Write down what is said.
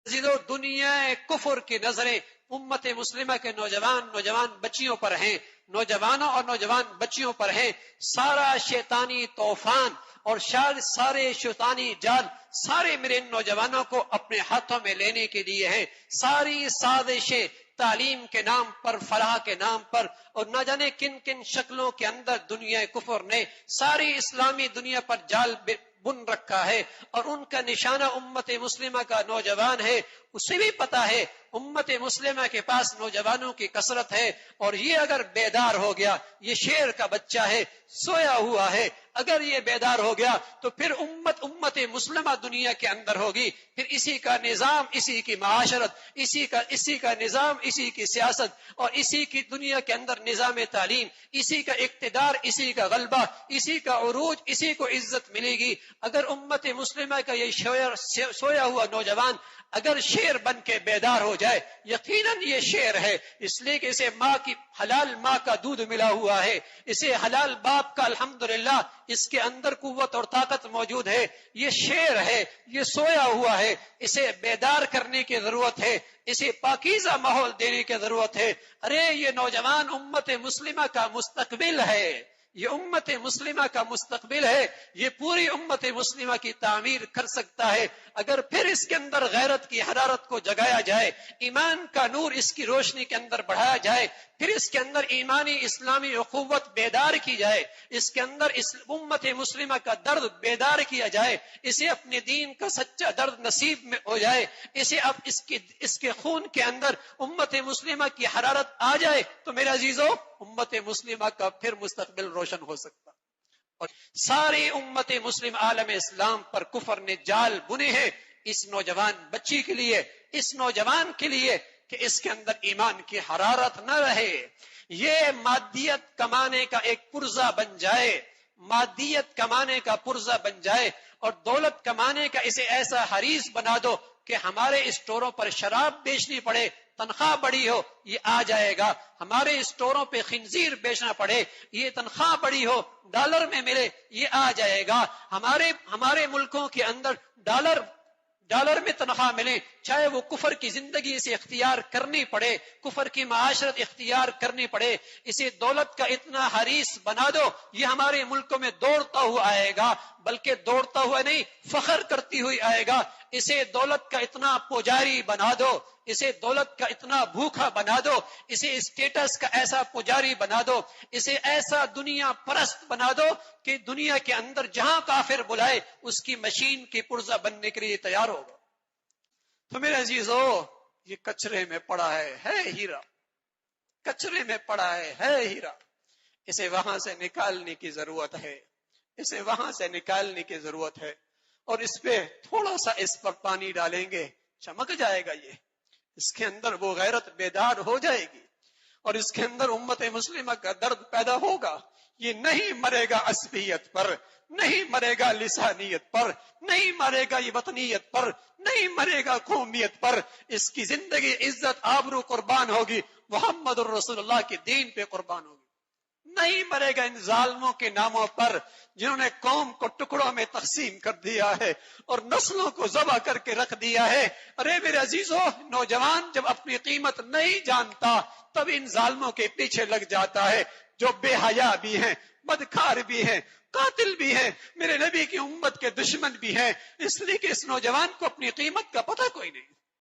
دنیا کفر کی نظریں امت مسلمہ کے نوجوان بچیوں پر ہیں، نوجوانوں اور نوجوان بچیوں پر ہیں۔ سارا شیطانی طوفان اور سارے شیطانی جال سارے میرے نوجوانوں کو اپنے ہاتھوں میں لینے کے لیے ہیں۔ ساری سازشیں تعلیم کے نام پر، فلاح کے نام پر، اور نہ جانے کن کن شکلوں کے اندر دنیا کفر نے ساری اسلامی دنیا پر جال بن رکھا ہے، اور ان کا نشانہ امت مسلمہ کا نوجوان ہے۔ اسے بھی پتا ہے امت مسلمہ کے پاس نوجوانوں کی کثرت ہے، اور یہ اگر بیدار ہو گیا، یہ شیر کا بچہ ہے، سویا ہوا ہے، اگر یہ بیدار ہو گیا تو پھر امت مسلمہ دنیا کے اندر ہوگی، پھر اسی کا نظام، اسی کی معاشرت، اسی کا نظام، اسی کی سیاست، اور اسی کی دنیا کے اندر نظام تعلیم، اسی کا اقتدار، اسی کا غلبہ، اسی کا عروج، اسی کو عزت ملے گی۔ اگر امت مسلمہ کا یہ سویا ہوا نوجوان اگر شیر بن کے بیدار ہو جائے، یقیناً یہ شیر ہے، اس لیے کہ اسے حلال ماں کا دودھ ملا ہوا ہے، اسے حلال باپ کا الحمدللہ اس کے اندر قوت اور طاقت موجود ہے۔ یہ شیر ہے، یہ سویا ہوا ہے، اسے بیدار کرنے کی ضرورت ہے، اسے پاکیزہ ماحول دینے کی ضرورت ہے۔ ارے یہ نوجوان امت مسلمہ کا مستقبل ہے، یہ امت مسلمہ کا مستقبل ہے، یہ پوری امت مسلمہ کی تعمیر کر سکتا ہے اگر پھر اس کے اندر غیرت کی حرارت کو جگایا جائے، ایمان کا نور اس کی روشنی کے اندر بڑھایا جائے، پھر اس کے اندر ایمانی اسلامی اخوت بیدار کی جائے، اس کے اندر امت مسلمہ کا درد بیدار کیا جائے، اسے اپنے دین کا سچا درد نصیب میں ہو جائے، اسے اب اس کے خون کے اندر امت مسلمہ کی حرارت آ جائے، تو میرے عزیزو امت مسلمہ کا پھر مستقبل روشن ہو سکتا۔ اور ساری امت مسلم عالم اسلام پر کفر نے جال بنے ہیں اس نوجوان بچی کے لیے، اس نوجوان کے لیے کہ اس کے اندر ایمان کی حرارت نہ رہے، یہ مادیت کمانے کا ایک پرزہ بن جائے، مادیت کمانے کا پرزہ بن جائے، اور دولت کمانے کا اسے ایسا حریص بنا دو کہ ہمارے اسٹوروں پر شراب بیچنی پڑے، تنخواہ بڑی ہو، یہ آ جائے گا، ہمارے اسٹوروں پہ خنزیر بیچنا پڑے، یہ تنخواہ بڑی ہو، ڈالر میں ملے، یہ آ جائے گا، ہمارے ملکوں کے اندر ڈالر میں تنخواہ ملے، چاہے وہ کفر کی زندگی اسے اختیار کرنی پڑے، کفر کی معاشرت اختیار کرنی پڑے، اسے دولت کا اتنا حریص بنا دو، یہ ہمارے ملکوں میں دوڑتا ہوا آئے گا، بلکہ دوڑتا ہوا نہیں، فخر کرتی ہوئی آئے گا، اسے دولت کا اتنا پجاری بنا دو، اسے دولت کا اتنا بھوکا بنا دو، اسے اسٹیٹس کا ایسا پجاری بنا دو، اسے ایسا دنیا پرست بنا دو کہ دنیا کے اندر جہاں کافر بلائے اس کی مشین کی پرزہ بننے کے لیے تیار ہوگا۔ تو میرے عزیزو یہ کچرے میں پڑا ہے ہیرا، کچرے میں پڑا ہے ہیرا، اسے وہاں سے نکالنے کی ضرورت ہے، اسے وہاں سے نکالنے کی ضرورت ہے، اور اس پہ تھوڑا سا اس پر پانی ڈالیں گے چمک جائے گا، یہ اس کے اندر وہ غیرت بیدار ہو جائے گی، اور اس کے اندر امت مسلمہ کا درد پیدا ہوگا۔ یہ نہیں مرے گا عصبیت پر، نہیں مرے گا لسانیت پر، نہیں مرے گا یہ وطنیت پر، نہیں مرے گا قومیت پر، اس کی زندگی عزت آبرو قربان ہوگی، محمد الرسول اللہ کے دین پہ قربان ہوگی، نہیں مرے گا ان ظالموں کے ناموں پر جنہوں نے قوم کو ٹکڑوں میں تقسیم کر دیا ہے اور نسلوں کو ذبح کر کے رکھ دیا ہے۔ ارے میرے عزیزو، نوجوان جب اپنی قیمت نہیں جانتا تب ان ظالموں کے پیچھے لگ جاتا ہے جو بے حیا بھی ہیں، بدکار بھی ہیں، قاتل بھی ہیں، میرے نبی کی امت کے دشمن بھی ہیں، اس لیے کہ اس نوجوان کو اپنی قیمت کا پتہ کوئی نہیں۔